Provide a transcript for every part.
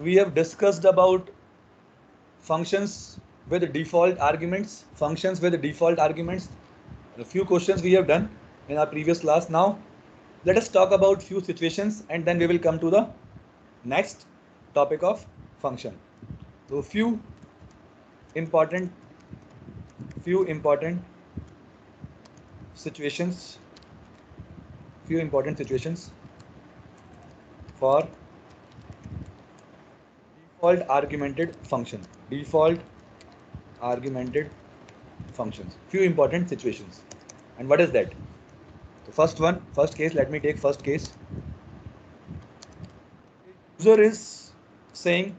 we have discussed about functions with default arguments, a few questions we have done in our previous class. Now let us talk about few situations and then we will come to the next topic of function. So important few important situations for default argumented functions, few important situations. And what is that? The first case, let me take first case. User is saying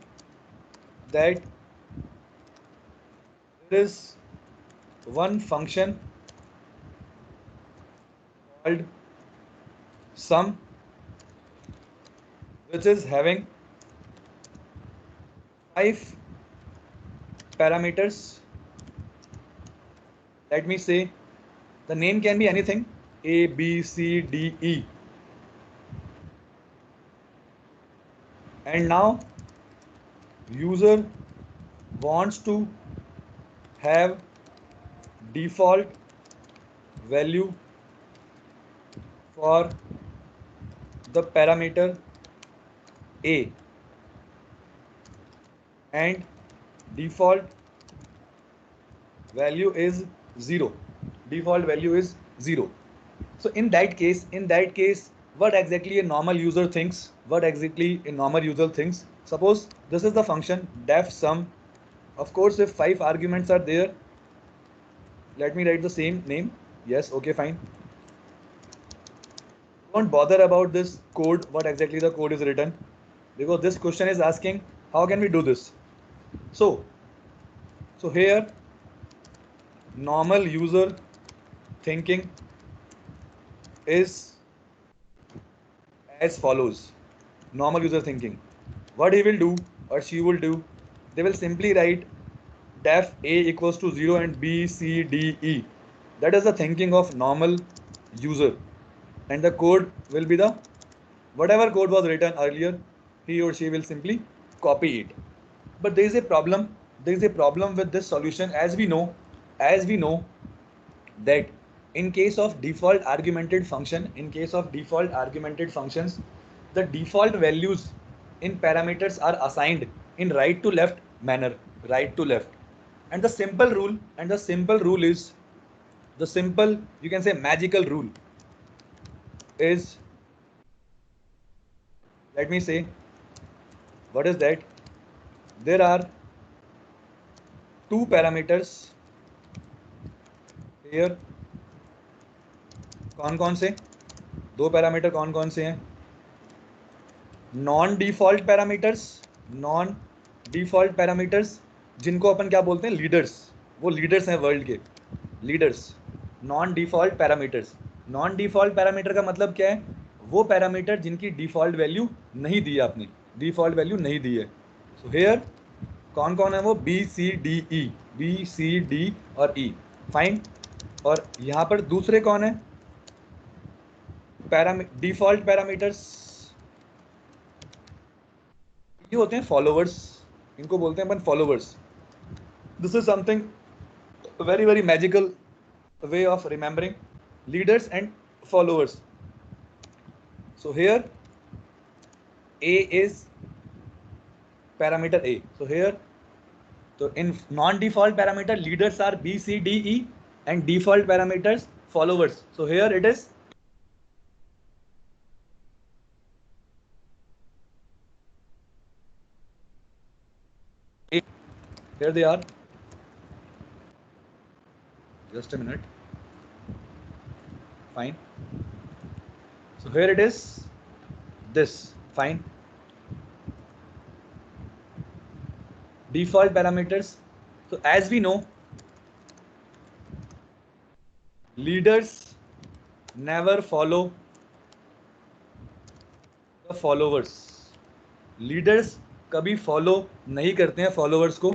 that there is one function called sum which is having 5 parameters. Let me say the name can be anything, A, B, C, D, E. And now user wants to have default value for the parameter A, and default value is 0. So in that case, what exactly a normal user thinks? Suppose this is the function def sum. Of course, if 5 arguments are there, let me write the same name. Yes, okay, fine. Don't bother about this code, what exactly the code is written, because this question is asking how can we do this. So here normal user thinking is as follows. Normal user thinking, what he will do or she will do, they will simply write def A equals to 0 and B, C, D, E. That is the thinking of normal user. And the code will be the whatever code was written earlier, he or she will simply copy it. But there is a problem. With this solution, as we know that in case of default argumented functions, the default values in parameters are assigned in right to left manner, and the simple rule is, you can say magical rule is, let me say, what is that? There are 2 parameters here. कौन से 2 parameter कौन से हैं? Non default parameters जिनको अपन क्या बोलते हैं, leaders. वो लीडर्स हैं वर्ल्ड के, लीडर्स. नॉन डिफॉल्ट पैरामीटर का मतलब क्या है? वो पैरामीटर जिनकी डिफॉल्ट वैल्यू नहीं दी है आपने, सो हेयर कौन है वो? बी सी डी और ई. फाइन. और यहां पर दूसरे कौन है? डिफॉल्ट पैरामीटर्स ये होते हैं फॉलोवर्स. इनको बोलते हैं अपन followers. This is something very very magical way of remembering leaders and followers. So here A is parameter A. So here, so in non-default parameter, leaders are B, C, D, E, and default parameters followers. So here it is A. Here they are. Just a minute. Fine. So here it is this. Fine. Default parameters. So as we know, leaders never follow the followers. Leaders कभी follow नहीं करते हैं followers को.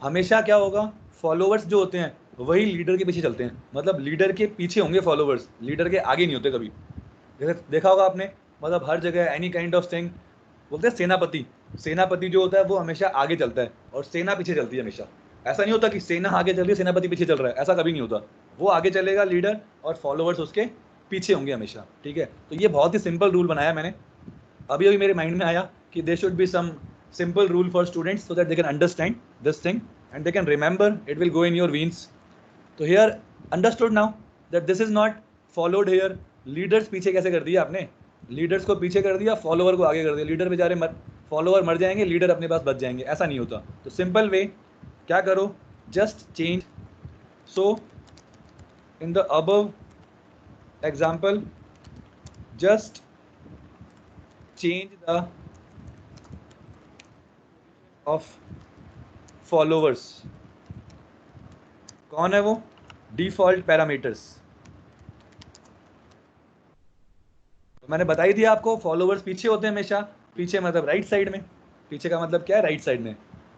हमेशा क्या होगा? Followers जो होते हैं वही लीडर के पीछे चलते हैं. मतलब लीडर के पीछे होंगे फॉलोवर्स, लीडर के आगे नहीं होते कभी. जैसे देखा होगा आपने, मतलब हर जगह एनी काइंड ऑफ थिंग, बोलते हैं सेनापति, सेनापति जो होता है वो हमेशा आगे चलता है और सेना पीछे चलती है हमेशा। ऐसा नहीं होता कि सेना आगे चल रही है सेनापति पीछे चल रहा है, ऐसा कभी नहीं होता। वो आगे चलेगा लीडर, और फॉलोवर्स उसके पीछे होंगे हमेशा, ठीक है। तो ये बहुत ही सिंपल रूल बनाया मैंने, अभी अभी मेरे माइंड में आया कि there should be some simple rule for students so that they can understand this thing and they can remember, it will go in your veins. So here understood now that this is not followed here. Leaders पीछे कैसे कर दिया आपने, leaders को पीछे कर दिया, follower को आगे कर दिया, लीडर बेचारे फॉलोवर मर जाएंगे, लीडर अपने पास बच जाएंगे, ऐसा नहीं होता। तो सिंपल वे क्या करो, just change, so in the above example just change the of followers. कौन है वो, डिफॉल्ट पैरामीटर्स। तो मैंने बताई थी आपको, फॉलोवर्स पीछे होते हैं हमेशा, पीछे मतलब राइट साइड में, पीछे का मतलब क्या है, राइट साइड में।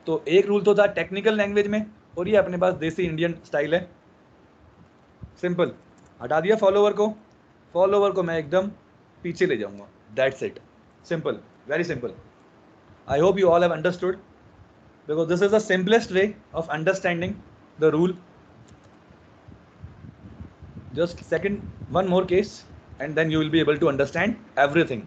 तो एक रूल तो था टेक्निकल लैंग्वेज में, और ये अपने पास देसी इंडियन स्टाइल है, सिंपल। हटा दिया फॉलोवर को, फॉलोवर को मैं एकदम पीछे ले जाऊंगा, that's it, simple, very simple. I hope you all have understood, because this is the simplest way of understanding the rule. Just one more case and then you will be able to understand everything.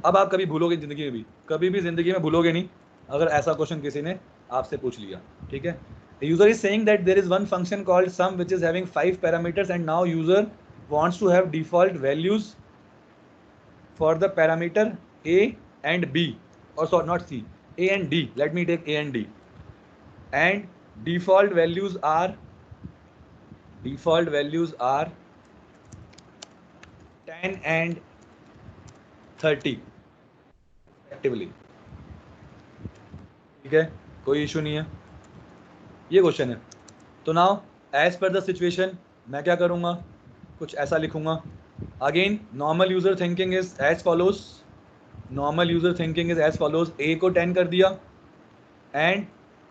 अब आप कभी भूलोगे जिंदगी में भी, कभी भी जिंदगी में भूलोगे नहीं अगर ऐसा क्वेश्चन किसी ने आपसे पूछ लिया, ठीक है। The user is saying that there is one function called sum which is having 5 parameters and now user wants to have default values for the parameter a and b, or sorry not c, a and d. Let me take a and d. And default values are 10 and 30 respectively, ठीक है, कोई issue नहीं है, ये question है। तो now as per the situation मैं क्या करूँगा, कुछ ऐसा लिखूंगा। Again normal user thinking is as follows, normal user thinking is as follows, a को 10 कर दिया एंड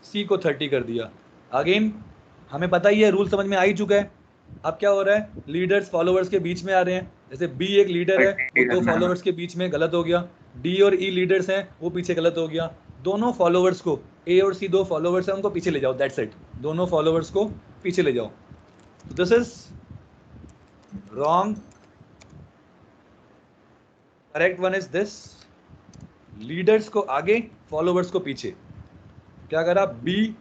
सी को 30 कर दिया। अगेन हमें पता ही है, रूल समझ में आ ही चुका है। अब क्या हो रहा है, लीडर्स फॉलोवर्स के बीच में आ रहे हैं, जैसे बी एक लीडर है, वो 2 फॉलोवर्स के बीच में गलत हो गया, डी और ई लीडर्स हैं, वो पीछे गलत हो गया। दोनों फॉलोवर्स को, ए और सी 2 फॉलोवर्स हैं, उनको पीछे ले जाओ, दैट्स इट, दोनों फॉलोवर्स को पीछे ले जाओ। This is wrong, correct one is this, leaders को आगे फॉलोवर्स को पीछे। क्या करा, बी,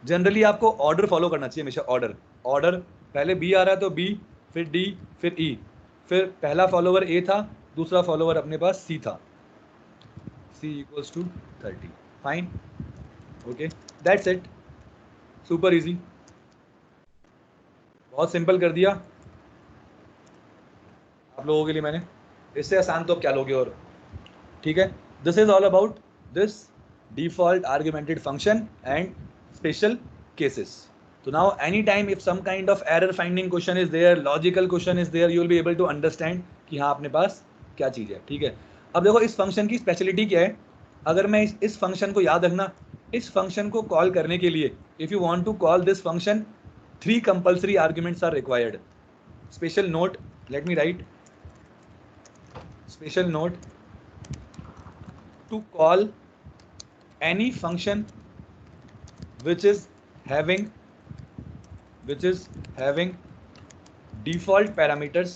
जनरली आपको ऑर्डर फॉलो करना चाहिए हमेशा, ऑर्डर पहले बी आ रहा है तो बी, फिर डी, फिर ई, फिर पहला फॉलोवर ए था, दूसरा फॉलोवर अपने पास सी था, c equals to 30, fine, okay, that's it, super easy, बहुत सिंपल कर दिया आप लोगों के लिए मैंने, इससे आसान तो अब क्या लोगे और, ठीक है। This is all about this default argumented function and special cases. So now anytime if some kind of error finding question is there, logical question is there, you will be able to understand कि हाँ अपने पास क्या चीज़ है, ठीक है। अब देखो इस फंक्शन की स्पेशलिटी क्या है, अगर मैं इस फंक्शन को याद रखना, इस फंक्शन को कॉल करने के लिए if you want to call this function 3 compulsory arguments are required. Special note, let me write, special note, to call any function which is having default parameters,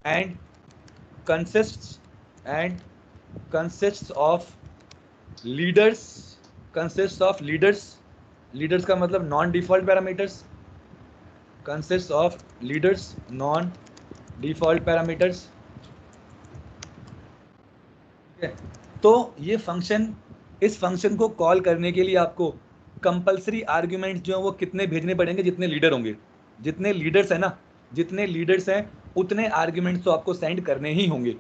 and consists of leaders, leaders का मतलब non default parameters, consists of leaders non default parameters, ठीक है। तो ये function, इस function को call करने के लिए आपको कंपलसरी आर्ग्यूमेंट जो है वो कितने भेजने पड़ेंगे, जितने लीडर होंगे, जितने लीडर्स हैं ना, जितने लीडर्स हैं उतने आर्ग्यूमेंट्स तो आपको सेंड करने ही होंगे।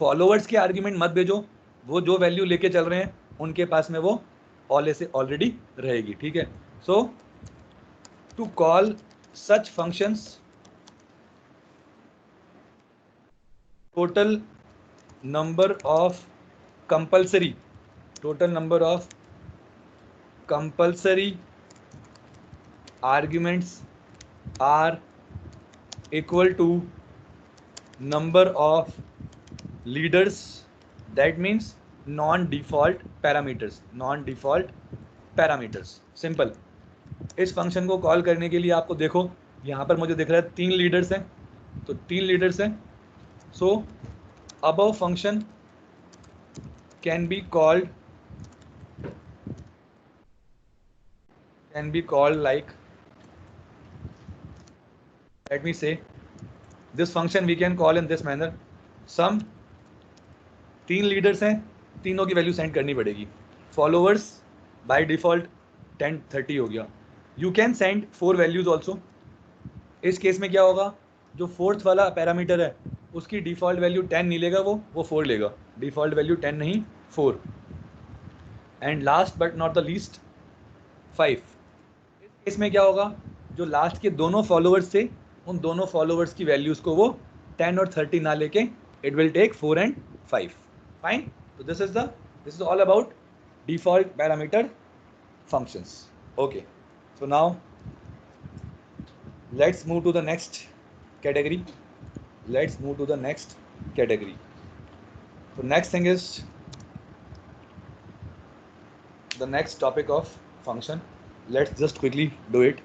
फॉलोवर्स के आर्ग्यूमेंट मत भेजो, वो जो वैल्यू लेके चल रहे हैं उनके पास में वो ऑलरेडी रहेगी, ठीक है। So to call such functions, total number of compulsory arguments are equal to number of leaders, that means non-default parameters, non-default parameters. Simple. इस फंक्शन को कॉल करने के लिए आपको देखो यहाँ पर मुझे दिख रहा है 3 लीडर्स हैं, तो 3 लीडर्स हैं. सो above function can be called like, let me say, this function we can call in this manner. Sum 3 leaders हैं, तीनों की वैल्यू सेंड करनी पड़ेगी. फॉलोअर्स बाय डिफॉल्ट 10 30 हो गया. You can send 4 values also. इस केस में क्या होगा, जो फोर्थ वाला पैरामीटर है उसकी डिफॉल्ट वैल्यू 10 नहीं लेगा, वो 4 लेगा. डिफॉल्ट वैल्यू 10 नहीं 4. And last but not the least 5. इस केस में क्या होगा, जो लास्ट के दोनों फॉलोअर्स थे उन दोनों फॉलोअर्स की वैल्यूज को वो 10 और 30 ना लेके it will take 4 and 5. Fine. तो this is all about default parameter functions. Okay, so now let's move to the next category. So next thing is the next topic of function. Let's just quickly do it.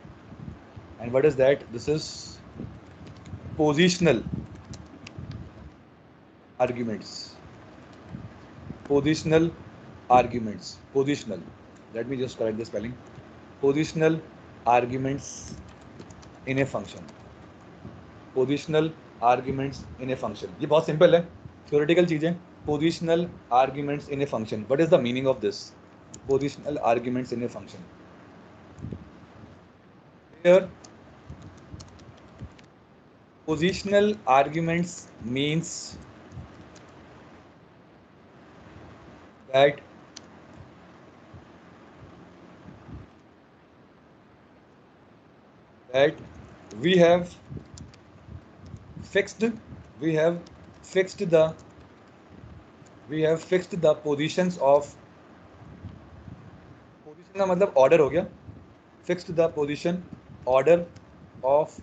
And what is that? This is positional arguments. Positional. Let me just correct the spelling. Positional arguments in a function. Positional arguments in a function. ये बहुत simple है, theoretical चीज़ है. Positional arguments in a function. What is the meaning of this? Positional arguments in a function. Here, positional arguments means that we have fixed the positions of, position का मतलब order हो गया, fixed the position order of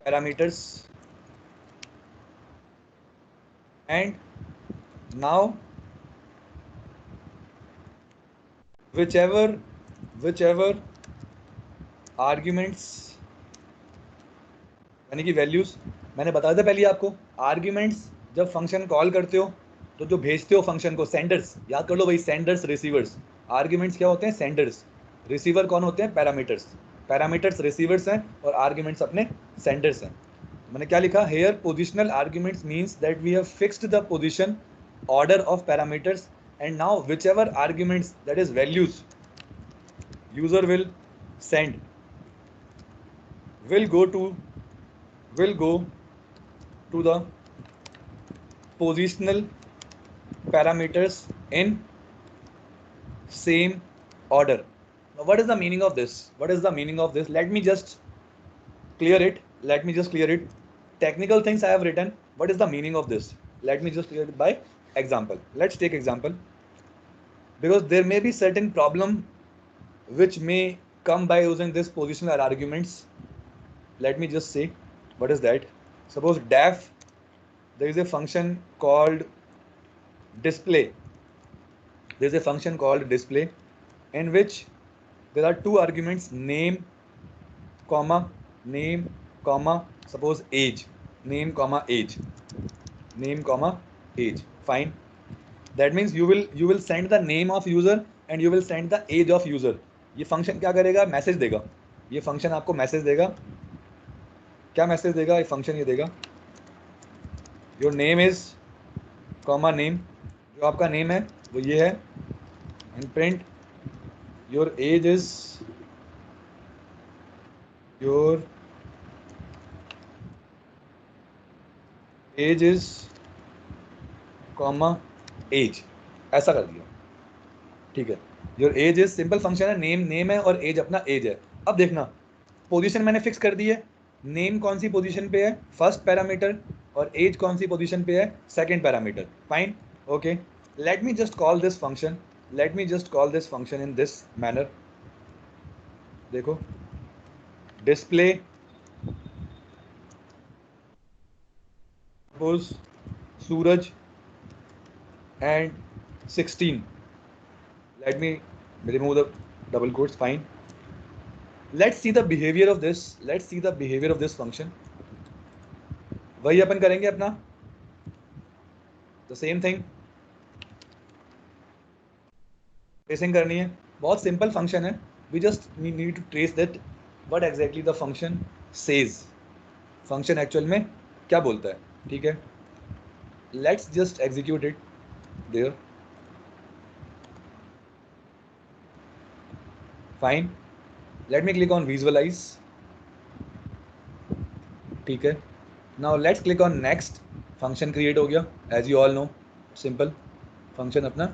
parameters, and now whichever arguments यानी कि values, मैंने बताया था पहले आपको, आर्ग्यूमेंट्स जब फंक्शन कॉल करते हो तो जो भेजते हो फंक्शन को, सेंडर्स, याद कर लो भाई, सेंडर्स रिसीवर्स. आर्ग्यूमेंट्स क्या होते हैं, सेंडर्स. रिसीवर कौन होते हैं, पैरामीटर्स रिसीवर्स हैं और आर्ग्यूमेंट्स अपने सेंडर्स हैं. मैंने क्या लिखा, here positional arguments means that we have fixed the position order of parameters, and now whichever arguments that is values user will send will go to the positional parameters in same order. Now what is the meaning of this? Let me just clear it. Technical things I have written. What is the meaning of this? Let me just clear it by example. Let's take example, because there may be certain problem which may come by using this positional arguments. Let me just say, what is that? Suppose def, there is a function called display. In which there are two arguments, name, comma, suppose age, name, comma, age. Fine. That means you will send the name of user and you will send the age of user. ये function क्या करेगा, message देगा. ये function आपको message देगा. क्या message देगा ये फंक्शन, ये देगा your name is comma name, जो आपका नेम है वो ये है, and print your age is comma age. ऐसा कर दिया, ठीक है. Your age is simple function है, नेम है और एज अपना एज है. अब देखना, पोजीशन मैंने फिक्स कर दी है. नेम कौन सी पोजीशन पे है, फर्स्ट पैरामीटर, और एज कौन सी पोजीशन पे है, second parameter. Fine. Okay, late me just call this function in this manner. देखो, display suppose Suraj and 16. Let me remove the double quotes. Fine. Let's see the behavior of this. Let's see the behavior of this function. वही अपन करेंगे अपना the same thing. Tracing करनी है, बहुत simple function है. We just need to trace that what exactly the function says. Function actual में क्या बोलता है. ठीक है, let's just execute it there. Fine. Let me click on visualize. ठीक है, now let's click on next. Function create हो गया, as you all know. Simple function अपना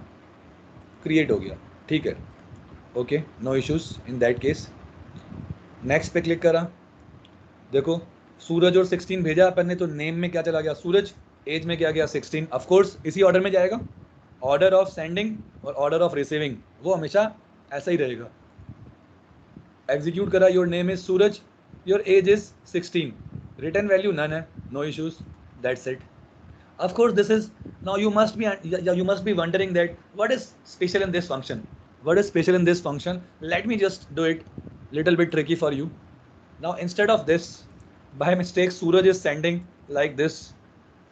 क्रिएट हो गया. ठीक है, okay, no issues in that case. Next पे क्लिक करा, देखो सूरज और 16 भेजा अपन ने, तो नेम में क्या चला गया सूरज, एज में क्या गया 16. ऑफ कोर्स इसी ऑर्डर में जाएगा, ऑर्डर ऑफ सेंडिंग और ऑर्डर ऑफ रिसीविंग वो हमेशा ऐसा ही रहेगा. एग्जीक्यूट करा, your name is Suraj, your age is 16, return value none है, no issues, that's it. Of course, this is now you must be wondering that what is special in this function? What is special in this function? Let me just do it little bit tricky for you. Now instead of this, by mistake Suraj is sending like this.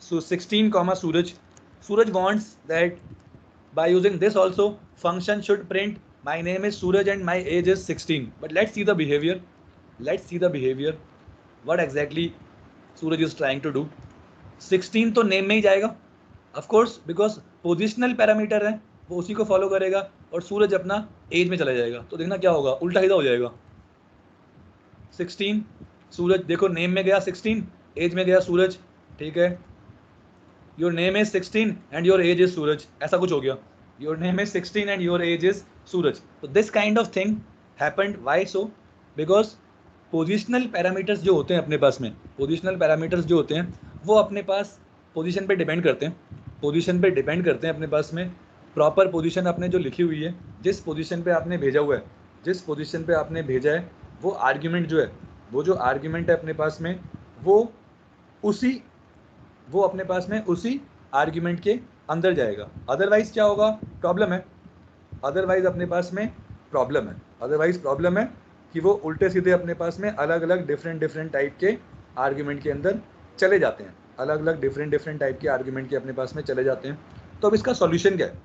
So 16 comma Suraj. Suraj wants that by using this also function should print my name is Suraj and my age is 16. But let's see the behavior. Let's see the behavior. What exactly Suraj is trying to do. 16 तो name में ही जाएगा of course, because positional parameter है वो उसी को follow करेगा, और सूरज अपना एज में चला जाएगा. तो देखना क्या होगा, उल्टा सीधा हो जाएगा. 16 सूरज, देखो नेम में गया 16, एज में गया सूरज. ठीक है, your name is 16 and your age is Suraj, ऐसा कुछ हो गया. Your name is 16 and your age is Suraj. तो this kind of thing happened. Why so? Because positional parameters जो होते हैं अपने पास में, पोजिशनल पैरामीटर्स जो होते हैं वो अपने पास पोजीशन पे डिपेंड करते हैं. पोजीशन पे डिपेंड करते हैं अपने पास में. प्रॉपर पोजीशन आपने जो लिखी हुई है, जिस पोजीशन पे आपने भेजा हुआ है, जिस पोजीशन पे आपने भेजा है, वो आर्ग्यूमेंट जो है, वो जो आर्ग्यूमेंट है अपने पास में, वो अपने पास में उसी आर्ग्यूमेंट के अंदर जाएगा. अदरवाइज क्या होगा, प्रॉब्लम है. अदरवाइज अपने पास में प्रॉब्लम है. अदरवाइज प्रॉब्लम है कि वो उल्टे सीधे अपने पास में अलग अलग डिफरेंट टाइप के आर्ग्यूमेंट के अंदर चले जाते हैं. अलग अलग डिफरेंट टाइप के आर्ग्यूमेंट के अपने पास में चले जाते हैं. तो अब इसका सॉल्यूशन क्या है,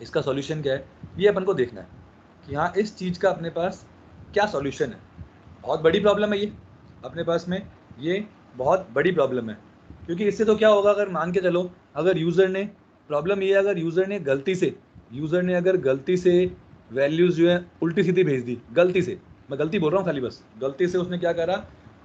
इसका सॉल्यूशन क्या है, ये अपन को देखना है कि हाँ इस चीज़ का अपने पास क्या सॉल्यूशन है. बहुत बड़ी प्रॉब्लम है ये अपने पास में, ये बहुत बड़ी प्रॉब्लम है. क्योंकि इससे तो क्या होगा, अगर मान के चलो अगर यूज़र ने, प्रॉब्लम ये है अगर यूज़र ने गलती से वैल्यूज़ जो है उल्टी सीधी भेज दी, गलती से, मैं गलती बोल रहा हूँ खाली बस, गलती से उसने क्या करा,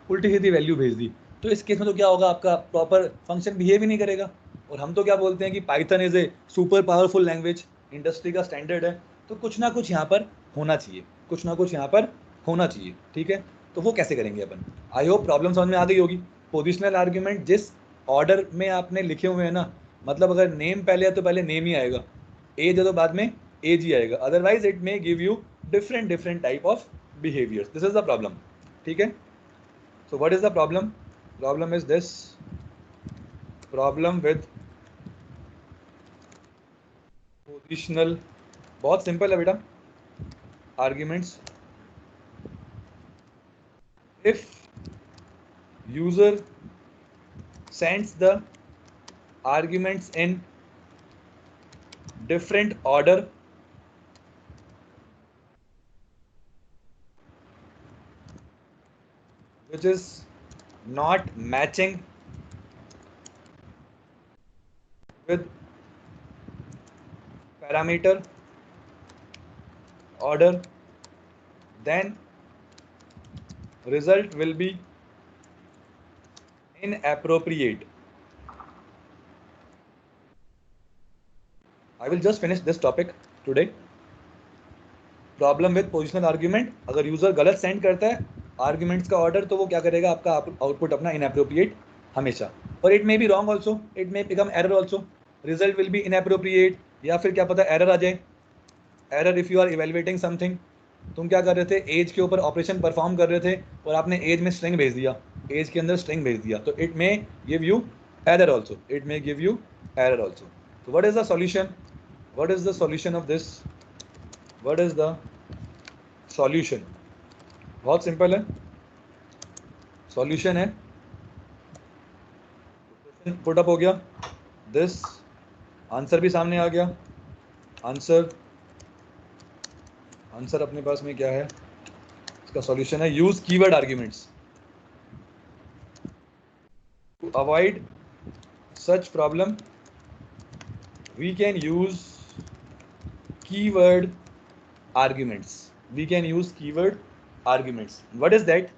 उल्टी सीधी वैल्यू भेज दी. तो इस केस में तो क्या होगा, आपका प्रॉपर फंक्शन बिहेव ही नहीं करेगा. और हम तो क्या बोलते हैं कि Python is a super powerful language, industry का स्टैंडर्ड है. तो कुछ ना कुछ यहाँ पर होना चाहिए, कुछ ना कुछ यहाँ पर होना चाहिए. ठीक है, तो वो कैसे करेंगे अपन. आई होप प्रॉब्लम समझ में आ गई होगी. पोजिशनल आर्ग्यूमेंट जिस ऑर्डर में आपने लिखे हुए हैं ना, मतलब अगर नेम पहले है तो पहले नेम ही आएगा, एज है तो बाद में एज ही आएगा. Otherwise it may give you different type of behaviours. This is the problem. ठीक है, so what is the problem? Problem is this. Problem with positional, बहुत सिंपल है बेटा. Arguments. If user sends the arguments in different order, which is not matching with parameter order, then result will be inappropriate. I will just finish this topic today. Problem with positional argument, अगर user गलत send करता है arguments का order, तो वो क्या करेगा, आपका आउटपुट अपना इनएप्रोप्रिएट हमेशा. और it may be wrong also, it may become error also. Result will be inappropriate, या फिर क्या पता एरर आ जाए. Error if you are evaluating something, तुम क्या कर रहे थे, एज के ऊपर ऑपरेशन परफॉर्म कर रहे थे और आपने एज में स्ट्रिंग भेज दिया, एज के अंदर स्ट्रिंग भेज दिया, तो it may give you error also, it may give you error also. तो what is the solution, what is the solution of this, what is the solution? बहुत सिंपल है, सॉल्यूशन है, पुट अप हो गया, this answer भी सामने आ गया, answer, answer अपने पास में क्या है, इसका सॉल्यूशन है use keyword arguments to avoid such problem, we can use keyword arguments, we can use keyword arguments. What is that?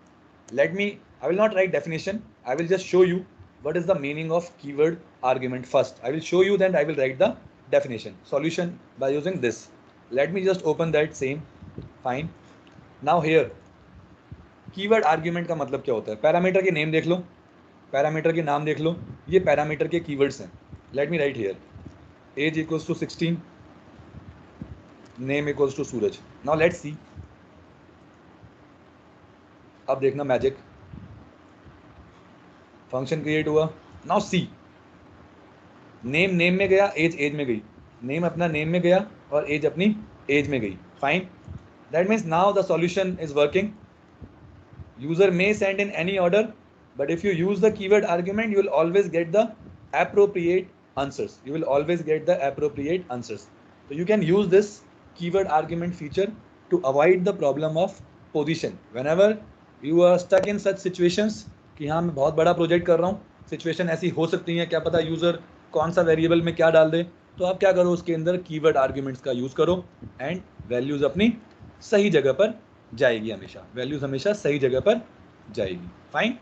Let me, I will not write definition, I will just show you what is the meaning of keyword argument. First I will show you, then I will write the definition, solution by using this. Let me just open that same, fine. Now here keyword argument का मतलब क्या होता है, parameter के name देख लो, parameter के नाम देख लो, ये पैरामीटर के कीवर्ड्स हैं। Late me right here age equals to 16, name equals to Suraj. now let's see, अब देखना मैजिक, फंक्शन क्रिएट हुआ। now see, नेम नेम में गया, एज एज में गई, नेम अपना नेम में गया और एज अपनी एज में गई, fine. That means now the solution is working. User may send in any order, but if you use the keyword argument you will always get the appropriate answers, you will always get the appropriate answers. So you can use this keyword argument feature to avoid the problem of position whenever you are stuck in such situations कि हाँ मैं बहुत बड़ा project कर रहा हूँ, situation ऐसी हो सकती है, क्या पता यूज़र कौन सा वेरिएबल में क्या डाल दे, तो आप क्या करो, उसके अंदर कीवर्ड आर्ग्यूमेंट्स का यूज़ करो एंड वैल्यूज़ अपनी सही जगह पर जाएगी, हमेशा वैल्यूज हमेशा सही जगह पर जाएगी, फाइन।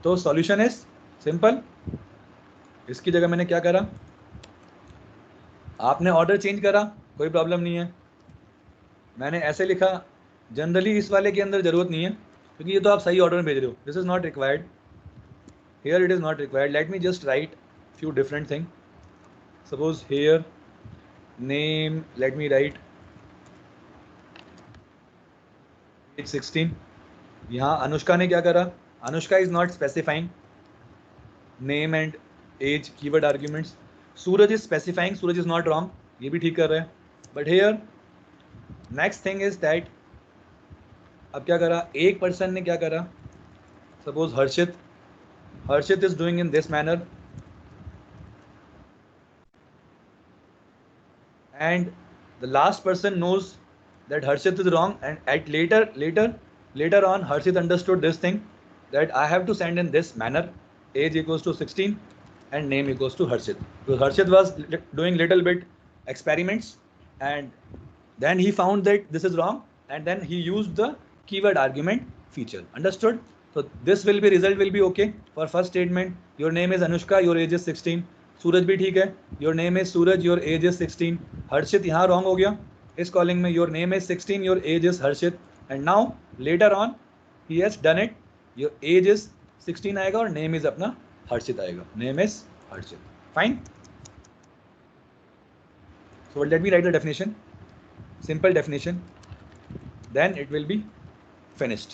तो सॉल्यूशन इज सिंपल। इसकी जगह मैंने क्या करा, आपने ऑर्डर चेंज करा, कोई प्रॉब्लम नहीं है, मैंने ऐसे लिखा, जनरली इस वाले के अंदर जरूरत नहीं है क्योंकि ये तो आप सही ऑर्डर में भेज रहे हो, this is not required, here it is not required. Let me just write few different thing, suppose here name, let me write age 16। यहाँ अनुष्का ने क्या करा, Anushka is not specifying name and age keyword arguments, Suraj is specifying, Suraj is not wrong, ये भी ठीक कर रहे हैं, but here next thing is that, अब क्या करा, एक पर्सन ने क्या करा, suppose Harshit, Harshit is doing in this manner and the last person knows that Harshit is wrong, and at later on Harshit understood this thing that I have to send in this manner, age equals to 16 and name equals to Harshit. So Harshit was doing little bit experiments and then he found that this is wrong and then he used the keyword argument feature, understood? So this will be, result will be okay for first statement, your name is Anushka, your age is 16, Suraj भी ठीक है, your name is Suraj, your age is 16, Harshit यहाँ wrong हो गया इस calling में, your name is 16, your age is Harshit, and now later on he has done it, your age is 16 आएगा और नेम इज अपना हर्षित आएगा, name is Harshit, fine. So let me write the definition, simple definition, then it will be finished.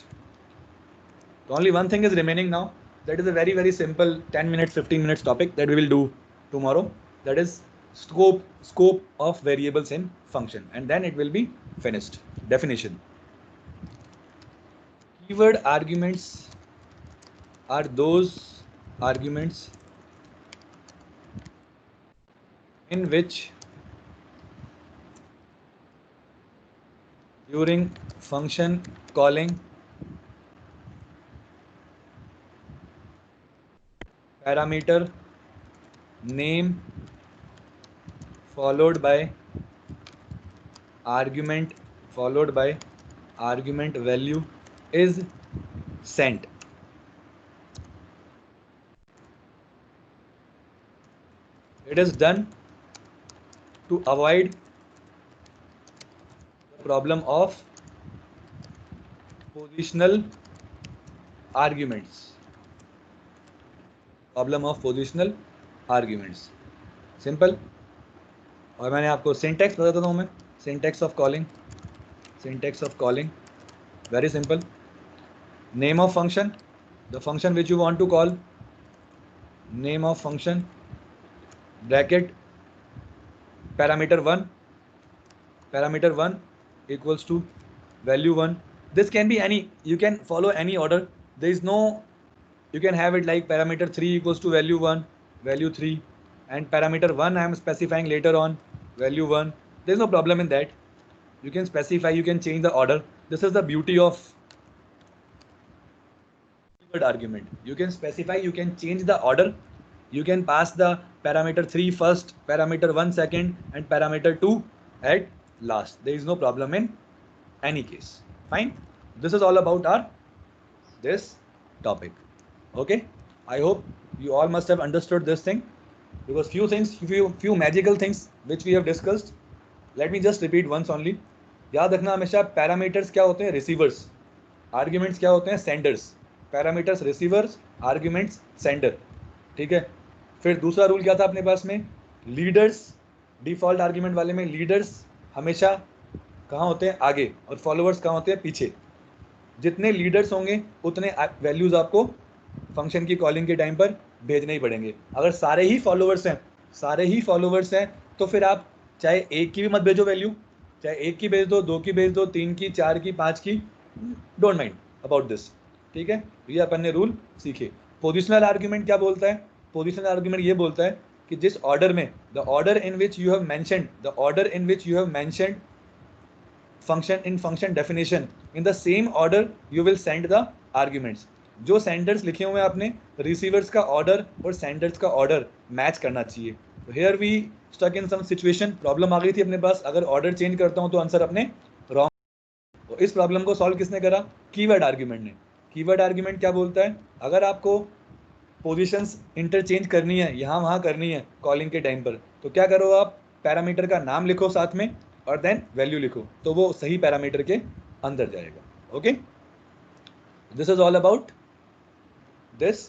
Only one thing is remaining now, that is a very very simple 10 minutes 15 minutes topic that we will do tomorrow, that is scope of variables in function, and then it will be finished. Definition: keyword arguments are those arguments in which during function calling parameter name followed by argument value is sent. It is done to avoid the problem of positional arguments. Simple. और मैंने आपको syntax बता देता हूँ मैं, syntax of calling, syntax of calling, very simple. Name of function, the function which you want to call, name of function, bracket, parameter 1 equals to value 1. This can be any, you can follow any order. There is no, you can have it like parameter 3 equals to value 1, value 3, and parameter 1 I am specifying later on, value 1. There is no problem in that. You can specify, you can change the order. This is the beauty of keyword argument. You can specify, you can change the order. You can pass the parameter 3 first, parameter 1 second, and parameter 2 at last. There is no problem in any case. Fine. This is all about our this topic. Okay. I hope you all must have understood this thing, because few things, few magical things which we have discussed. Let me just repeat once only. याद रखना हमेशा parameters क्या होते हैं, receivers, arguments क्या होते हैं, senders. Parameters receivers, arguments sender. ठीक है. फिर दूसरा रूल क्या था अपने पास में, लीडर्स, डिफॉल्ट आर्ग्यूमेंट वाले में लीडर्स हमेशा कहाँ होते हैं, आगे, और फॉलोअर्स कहाँ होते हैं, पीछे. जितने लीडर्स होंगे उतने वैल्यूज आपको फंक्शन की कॉलिंग के टाइम पर भेजने ही पड़ेंगे. अगर सारे ही फॉलोवर्स हैं तो फिर आप चाहे एक की भी मत भेजो वैल्यू, चाहे एक की भेज दो, 2 की भेज दो, 3 की, 4 की, 5 की, डोंट माइंड अबाउट दिस. ठीक है. ये अपन ने रूल सीखे. पोजिशनल आर्ग्यूमेंट क्या बोलता है, पोजिशनल आर्ग्यूमेंट ये बोलता है कि जिस ऑर्डर में, the order in which you have mentioned function in function definition, in the same order you will send the arguments. जो सेंडर्स लिखे हुए हैं आपने, रिसीवर्स का ऑर्डर और सेंडर्स का ऑर्डर मैच करना चाहिए. Here we stuck in some situation, problem आ गई थी अपने पास, अगर ऑर्डर चेंज करता हूं तो आंसर अपने रॉन्ग. तो इस प्रॉब्लम को सॉल्व किसने करा, कीवर्ड आर्ग्यूमेंट ने. कीवर्ड आर्ग्यूमेंट क्या बोलता है, अगर आपको पोजीशंस इंटरचेंज करनी है, यहाँ वहाँ करनी है कॉलिंग के टाइम पर, तो क्या करो आप, पैरामीटर का नाम लिखो साथ में और देन वैल्यू लिखो, तो वो सही पैरामीटर के अंदर जाएगा. Okay. This is all about this